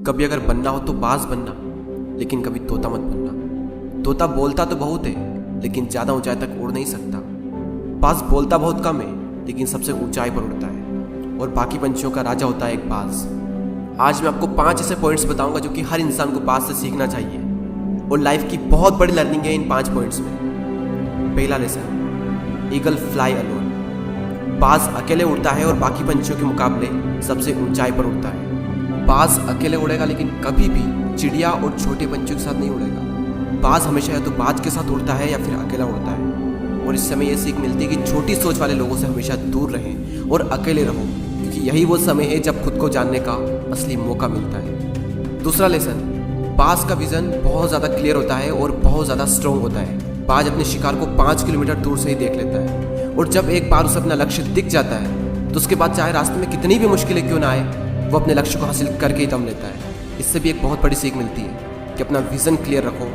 कभी अगर बनना हो तो बाज बनना, लेकिन कभी तोता मत बनना। तोता बोलता तो बहुत है, लेकिन ज़्यादा ऊंचाई तक उड़ नहीं सकता। बाज बोलता बहुत कम है, लेकिन सबसे ऊंचाई पर उड़ता है और बाकी पंछियों का राजा होता है एक बाज। आज मैं आपको 5 ऐसे पॉइंट्स बताऊंगा जो कि हर इंसान को बाज से सीखना चाहिए और लाइफ की बहुत बड़ी लर्निंग है इन 5 पॉइंट्स में। पहला लेसन, ईगल फ्लाई अलोन। बाज अकेले उड़ता है और बाकी पंछियों के मुकाबले सबसे ऊंचाई पर उड़ता है। बाज अकेले उड़ेगा, लेकिन कभी भी चिड़िया और छोटे पंछियों के साथ नहीं उड़ेगा। बाज हमेशा या तो बाज के साथ उड़ता है या फिर अकेला उड़ता है। और इस समय यह सीख मिलती है कि छोटी सोच वाले लोगों से हमेशा दूर रहें और अकेले रहो, क्योंकि यही वो समय है जब खुद को जानने का असली मौका मिलता है। दूसरा लेसन, बाज का विजन बहुत ज़्यादा क्लियर होता है और बहुत ज़्यादा स्ट्रॉन्ग होता है। बाज अपने शिकार को 5 किलोमीटर दूर से ही देख लेता है और जब एक बार उसे अपना लक्ष्य दिख जाता है तो उसके बाद चाहे रास्ते में कितनी भी मुश्किलें क्यों ना आए, वो अपने लक्ष्य को हासिल करके ही दम लेता है। इससे भी एक बहुत बड़ी सीख मिलती है कि अपना विज़न क्लियर रखो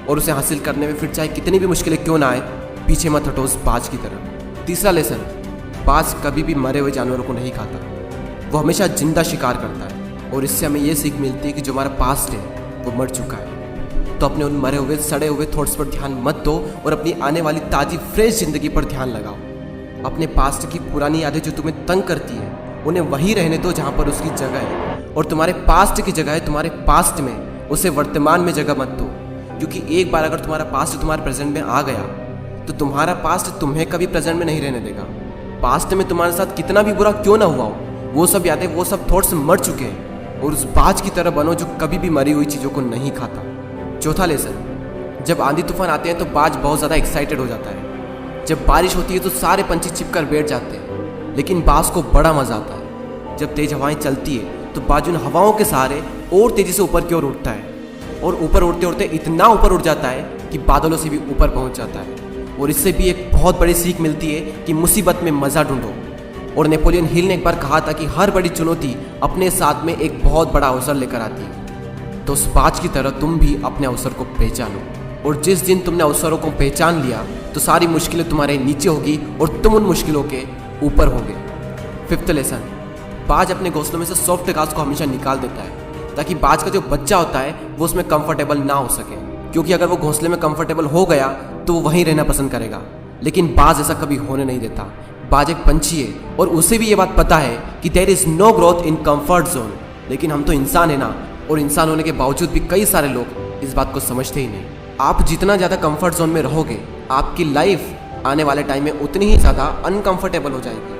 और उसे हासिल करने में फिर चाहे कितनी भी मुश्किलें क्यों ना आए, पीछे मत हटो उस बाज की तरह। तीसरा लेसन, बाज कभी भी मरे हुए जानवरों को नहीं खाता, वो हमेशा जिंदा शिकार करता है। और इससे हमें ये सीख मिलती है कि जो हमारा पास्ट है वो मर चुका है, तो अपने उन मरे हुए सड़े हुए थॉट्स पर ध्यान मत दो और अपनी आने वाली ताज़ी फ्रेश जिंदगी पर ध्यान लगाओ। अपने पास्ट की पुरानी यादें जो तुम्हें तंग करती है उन्हें वहीं रहने दो जहाँ पर उसकी जगह है, और तुम्हारे पास्ट की जगह है तुम्हारे पास्ट में, उसे वर्तमान में जगह मत दो। क्योंकि एक बार अगर तुम्हारा पास्ट तुम्हारे प्रेजेंट में आ गया तो तुम्हारा पास्ट तुम्हें कभी प्रेजेंट में नहीं रहने देगा। पास्ट में तुम्हारे साथ कितना भी बुरा क्यों ना हुआ हो, वो सब यादें, वो सब थॉट्स मर चुके हैं, और उस बाज की तरह बनो जो कभी भी मरी हुई चीज़ों को नहीं खाता। चौथा लेसन, जब आंधी तूफान आते हैं तो बाज बहुत ज़्यादा एक्साइटेड हो जाता है। जब बारिश होती है तो सारे पंछी छिपकर बैठ जाते हैं, लेकिन बाज को बड़ा मज़ा आता है। जब तेज हवाएं चलती है तो बाज उन हवाओं के सहारे और तेज़ी से ऊपर की ओर उठता है, और ऊपर उड़ते उड़ते इतना ऊपर उड़ जाता है कि बादलों से भी ऊपर पहुंच जाता है। और इससे भी एक बहुत बड़ी सीख मिलती है कि मुसीबत में मज़ा ढूंढो। और नेपोलियन हिल ने एक बार कहा था कि हर बड़ी चुनौती अपने साथ में एक बहुत बड़ा अवसर लेकर आती है। तो उस बाज की तरह तुम भी अपने अवसर को पहचानो, और जिस दिन तुमने अवसरों को पहचान लिया तो सारी मुश्किलें तुम्हारे नीचे होगी और तुम उन मुश्किलों के ऊपर होगे। फिफ्थ लेसन, बाज अपने घोंसलों में से सॉफ्ट घास को हमेशा निकाल देता है ताकि बाज का जो बच्चा होता है वो उसमें कंफर्टेबल ना हो सके, क्योंकि अगर वो घोंसले में कंफर्टेबल हो गया तो वो वहीं रहना पसंद करेगा। लेकिन बाज ऐसा कभी होने नहीं देता। बाज एक पंछी है और उसे भी ये बात पता है कि there is no growth in comfort zone. लेकिन हम तो इंसान है ना, और इंसान होने के बावजूद भी कई सारे लोग इस बात को समझते ही नहीं। आप जितना ज़्यादा कंफर्ट जोन में रहोगे, आपकी लाइफ आने वाले टाइम में उतनी ही ज़्यादा अनकंफर्टेबल हो जाएगी।